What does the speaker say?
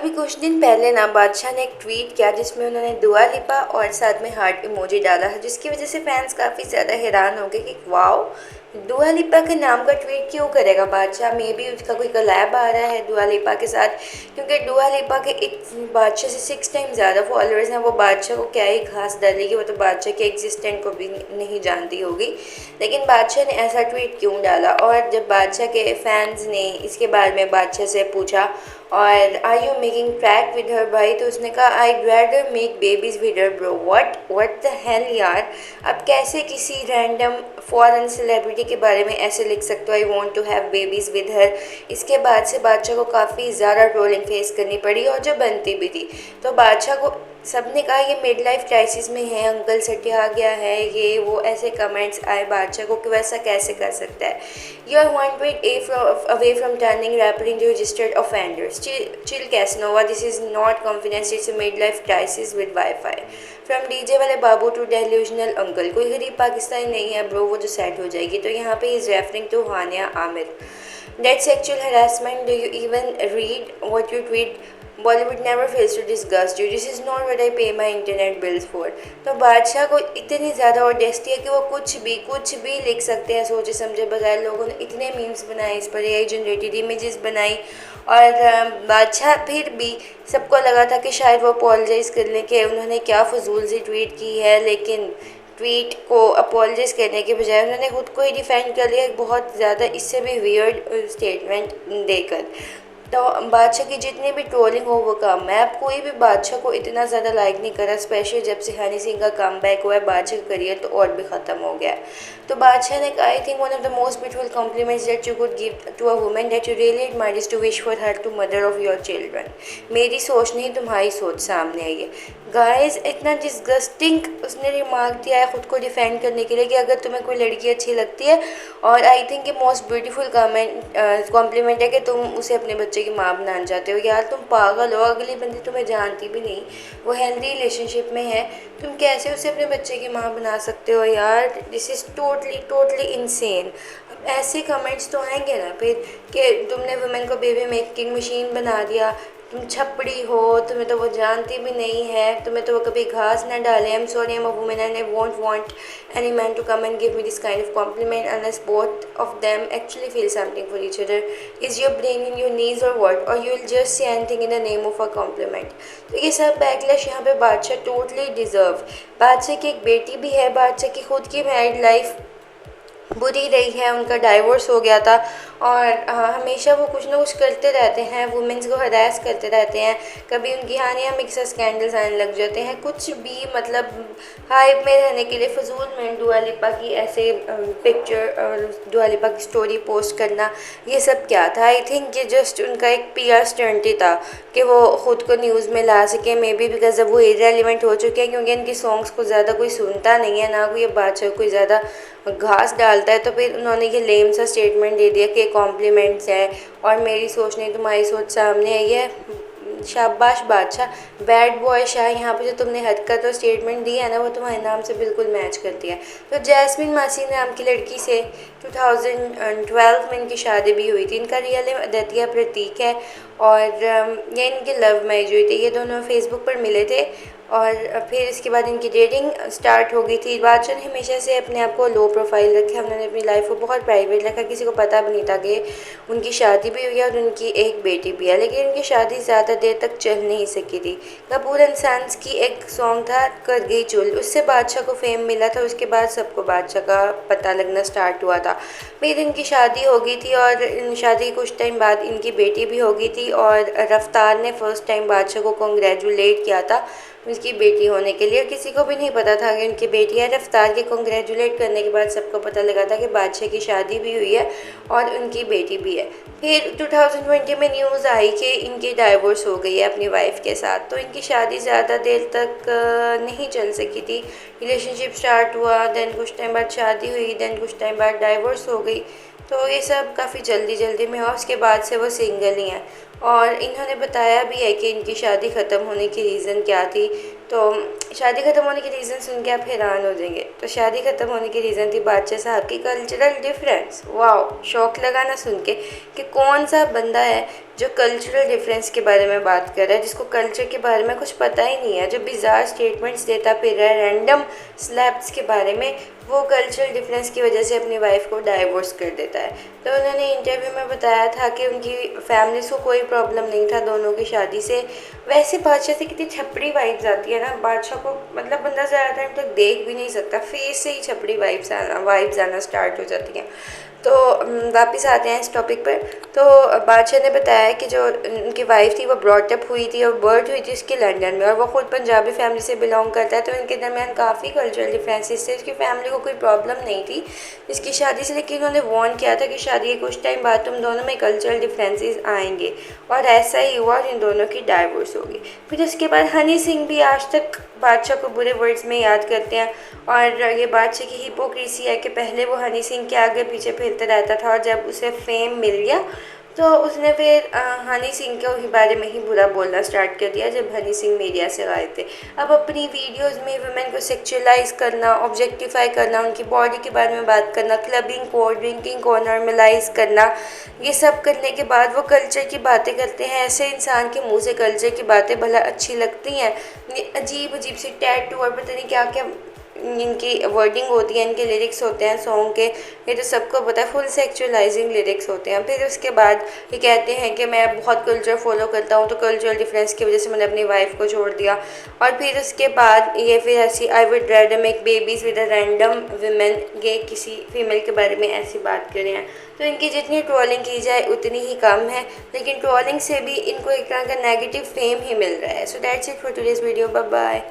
अभी कुछ दिन पहले ना बादशाह ने एक ट्वीट किया जिसमें उन्होंने दुआ लिपा और साथ में हार्ट इमोजी डाला है, जिसकी वजह से फैंस काफ़ी ज़्यादा हैरान हो गए कि वाओ, दुआ लिपा के नाम का ट्वीट क्यों करेगा बादशाह। मे बी उसका कोई कलैब आ रहा है दुआ लिपा के साथ, क्योंकि दुआ लिपा के बादशाह से 6 टाइम ज़्यादा फॉलोअर्स हैं। वो बादशाह को क्या ही खास डालेगी, वो तो बादशाह के एग्जिस्टेंट को भी नहीं जानती होगी। लेकिन बादशाह ने ऐसा ट्वीट क्यों डाला, और जब बादशाह के फैंस ने इसके बारे में बादशाह से पूछा और are you making track with her भाई, तो उसने कहा I rather make babies with her bro. What the hell यार, अब कैसे किसी रैंडम फॉरेन सेलिब्रिटी के बारे में ऐसे लिख सकते हो I want to have babies with her. इसके बाद से बादशाह को काफ़ी ज़्यादा ट्रोलिंग फेस करनी पड़ी, और जो बनती भी थी। तो बादशाह को सबने कहा ये मिड लाइफ क्राइसिस में है, अंकल सटिया आ गया है, ये वो ऐसे कमेंट्स आए बादशाह को कि वैसा कैसे कर सकता है। You are 1 away from turning rapper into registered offenders. Chill Casanova, this is not confidence, it's a midlife crisis with Wi-Fi. From DJ वाले बाबू टू delusional uncle, कोई गरीब पाकिस्तानी नहीं है ब्रो वो जो सेट हो जाएगी। तो यहाँ पे is referring to Hania Aamir. That's sexual harassment. Do you even read what you tweet? Bollywood never fails to disgust you, this is not what I pay my internet bills for. तो बादशाह को इतनी ज़्यादा ऑडेस्टी है कि वो कुछ भी लिख सकते हैं सोचे समझे बगैर। लोगों ने इतने मीम्स बनाए इस पर, एआई जनरेटेड इमेजेस बनाई, और बादशाह फिर भी सबको लगा था कि शायद वो अपोलोजाइज़ कर लें कि उन्होंने क्या फजूल सी ट्वीट की है। लेकिन ट्वीट को अपोलोजाइज़ करने के बजाय उन्होंने खुद को ही डिफेंड कर लिया बहुत ज़्यादा, इससे भी वियर्ड स्टेटमेंट देकर। तो बादशाह की जितनी भी ट्रोलिंग हो वो कम है। अब कोई भी बादशाह को इतना ज़्यादा लाइक नहीं करा, स्पेशली जब से हनी सिंह का कम बैक हुआ है। बादशाह का करियर तो और भी ख़त्म हो गया है। तो बादशाह ने कहा I think one of the most beautiful compliments that you could give to a woman that you really admire is to wish for her to mother of your children. मेरी सोच नहीं तुम्हारी सोच सामने आई है। गाइस इतना डिस्गस्टिंग उसने remark दिया है खुद को डिफेंड करने के लिए कि अगर तुम्हें कोई लड़की अच्छी लगती है, और आई थिंक ये मोस्ट ब्यूटीफुल कॉम्प्लीमेंट है कि तुम उसे अपने बच्चे की माँ बनाना चाहते हो। यार तुम पागल हो, अगली बंदी तुम्हें जानती भी नहीं, वो हेल्दी रिलेशनशिप में है, तुम कैसे उसे अपने बच्चे की माँ बना सकते हो यार। This is totally insane. अब ऐसे कमेंट्स तो आएंगे ना फिर कि तुमने वुमेन को बेबी मेकिंग मशीन बना दिया, तुम छपड़ी हो, तुम्हें तो वो जानती भी नहीं है, तुम्हें तो वो कभी घास ना डाले। I am sorry, I am a woman and I won't want any man to come and give me this kind of compliment unless both of them actually feel something for each other. Is your brain in your knees or what? Or you will just say anything in the name of a compliment. तो ये सब backlash यहाँ पे बादशाह totally deserve. बादशाह की एक बेटी भी है, बादशाह की खुद की मैरिड लाइफ बुरी रही है, उनका डाइवोर्स हो गया था, और हमेशा वो कुछ ना कुछ करते रहते हैं, वुमेंस को हरास करते रहते हैं। कभी उनकी हानिया में किसी स्कैंडल्स आने लग जाते हैं, कुछ भी मतलब हाइप में रहने के लिए फजूल में दुआ लिपा की ऐसे पिक्चर और दुआ लिपा की स्टोरी पोस्ट करना, ये सब क्या था। आई थिंक ये जस्ट उनका एक पीआर स्टंट ही था कि वो ख़ुद को न्यूज़ में ला सके। मे बी बिकॉज अब वो इरेलीवेंट हो चुके हैं, क्योंकि इनकी सॉन्ग्स को ज़्यादा कोई सुनता नहीं है, ना कोई बादशाह कोई ज़्यादा घास डालता है। तो फिर उन्होंने ये लेम सा स्टेटमेंट दे दिया कि कॉम्प्लीमेंट्स है और मेरी सोच नहीं तुम्हारी सोच सामने आई है। शाबाश बादशाह, बैड बॉय शाह, यहाँ पे जो तुमने हरकत और स्टेटमेंट दी है ना वो तुम्हारे नाम से बिल्कुल मैच करती है। तो जैस्मिन मासी नाम की लड़की से 2012 में इनकी शादी भी हुई थी। इनका रियल नेम अदित्य प्रतीक है, और ये इनकी लव मैरिज हुई थी। ये दोनों फेसबुक पर मिले थे, और फिर इसके बाद इनकी डेटिंग स्टार्ट हो गई थी। बादशाह ने हमेशा से अपने आप को लो प्रोफाइल रखा, उन्होंने अपनी लाइफ को बहुत प्राइवेट रखा, किसी को पता भी नहीं था कि उनकी शादी भी हुई है और उनकी एक बेटी भी है। लेकिन उनकी शादी ज़्यादा देर तक चल नहीं सकी थी। कपूर एंड सन्स की एक सॉन्ग था कर गई चुल, उससे बादशाह को फेम मिला था। उसके बाद सबको बादशाह का पता लगना स्टार्ट हुआ था। फिर इनकी शादी हो गई थी, और शादी के कुछ टाइम बाद इनकी बेटी भी हो गई थी, और रफ्तार ने फर्स्ट टाइम बादशाह को कॉन्ग्रेचुलेट किया था उसकी बेटी होने के लिए। और किसी को भी नहीं पता था कि उनकी बेटी है। रफ्तार के कॉन्ग्रेचुलेट करने के बाद सबको पता लगा था कि बादशाह की शादी भी हुई है और उनकी बेटी भी है। फिर 2020 में न्यूज़ आई कि इनकी डाइवोर्स हो गई है अपनी वाइफ के साथ। तो इनकी शादी ज़्यादा देर तक नहीं चल सकी थी। रिलेशनशिप स्टार्ट हुआ, देन कुछ टाइम बाद शादी हुई, देन कुछ टाइम बाद डाइवोर्स हो गई। तो ये सब काफ़ी जल्दी में हुआ। उसके बाद से वो सिंगल ही हैं, और इन्होंने बताया भी है कि इनकी शादी ख़त्म होने की रीज़न क्या थी। तो शादी ख़त्म होने की रीज़न सुन के आप हैरान हो जाएंगे। तो शादी ख़त्म होने की रीज़न थी बादशाह साहब की कल्चरल डिफरेंस। वाह, शौक लगा ना सुन के कि कौन सा बंदा है जो कल्चरल डिफरेंस के बारे में बात कर रहा है, जिसको कल्चर के बारे में कुछ पता ही नहीं है, जो बिजार स्टेटमेंट्स देता फिर रहा है रैंडम स्लैप्स के बारे में। वो कल्चरल डिफरेंस की वजह से अपनी वाइफ को डाइवोर्स कर देता है। तो उन्होंने इंटरव्यू में बताया था कि उनकी फैमिलीज को कोई प्रॉब्लम नहीं था दोनों की शादी से। वैसे बादशाह से कितनी छपड़ी वाइब्स आती है ना, बादशाह को मतलब बंदा ज़्यादा टाइम तक देख भी नहीं सकता, फेस से ही छपड़ी वाइब्स आना स्टार्ट हो जाती हैं। तो वापस आते हैं इस टॉपिक पर। तो बादशाह ने बताया कि जो उनकी वाइफ थी वो ब्रॉटअप हुई थी और बर्थ हुई थी उसकी लंदन में, और वो खुद पंजाबी फैमिली से बिलोंग करता है। तो इनके दरमियान काफ़ी कल्चरल डिफरेंसेस थे। उसकी फैमिली को कोई प्रॉब्लम नहीं थी इसकी शादी से, लेकिन उन्होंने वार्न किया था कि शादी के कुछ टाइम बाद तुम दोनों में कल्चरल डिफरेंसेस आएंगे, और ऐसा ही हुआ और इन दोनों की डाइवोर्स होगी। फिर उसके बाद हनी सिंह भी आज तक बादशाह को बुरे वर्ड्स में याद करते हैं, और ये बादशाह की हिपोक्रेसी है कि पहले वो हनी सिंह के आगे पीछे फिरता रहता था, और जब उसे फेम मिल गया तो उसने फिर हनी सिंह के ही बारे में ही बुरा बोलना स्टार्ट कर दिया जब हनी सिंह मीडिया से आए थे। अब अपनी वीडियोस में वुमेन को सेक्सुअलाइज करना, ऑब्जेक्टिफाई करना, उनकी बॉडी के बारे में बात करना, क्लबिंग को, ड्रिंकिंग को नॉर्मलाइज करना, ये सब करने के बाद वो कल्चर की बातें करते हैं। ऐसे इंसान के मुंह से कल्चर की बातें भला अच्छी लगती हैं? अजीब अजीब सी टैटू और पता नहीं क्या क्या इनकी वर्डिंग होती है, इनके लिरिक्स होते हैं सॉन्ग के, ये तो सबको पता है, फुल सेक्चुअलाइजिंग लिरिक्स होते हैं। फिर उसके बाद ये कहते हैं कि मैं बहुत कल्चर फॉलो करता हूँ, तो कल्चरल डिफरेंस की वजह से मैंने अपनी वाइफ को छोड़ दिया। और फिर उसके बाद ये फिर ऐसी I would rather make babies with a random women, ये किसी फीमेल के बारे में ऐसी बात करें हैं। तो इनकी जितनी ट्रोलिंग की जाए उतनी ही कम है, लेकिन ट्रोलिंग से भी इनको एक तरह का नेगेटिव फेम ही मिल रहा है। So that's it for today's video, bye bye.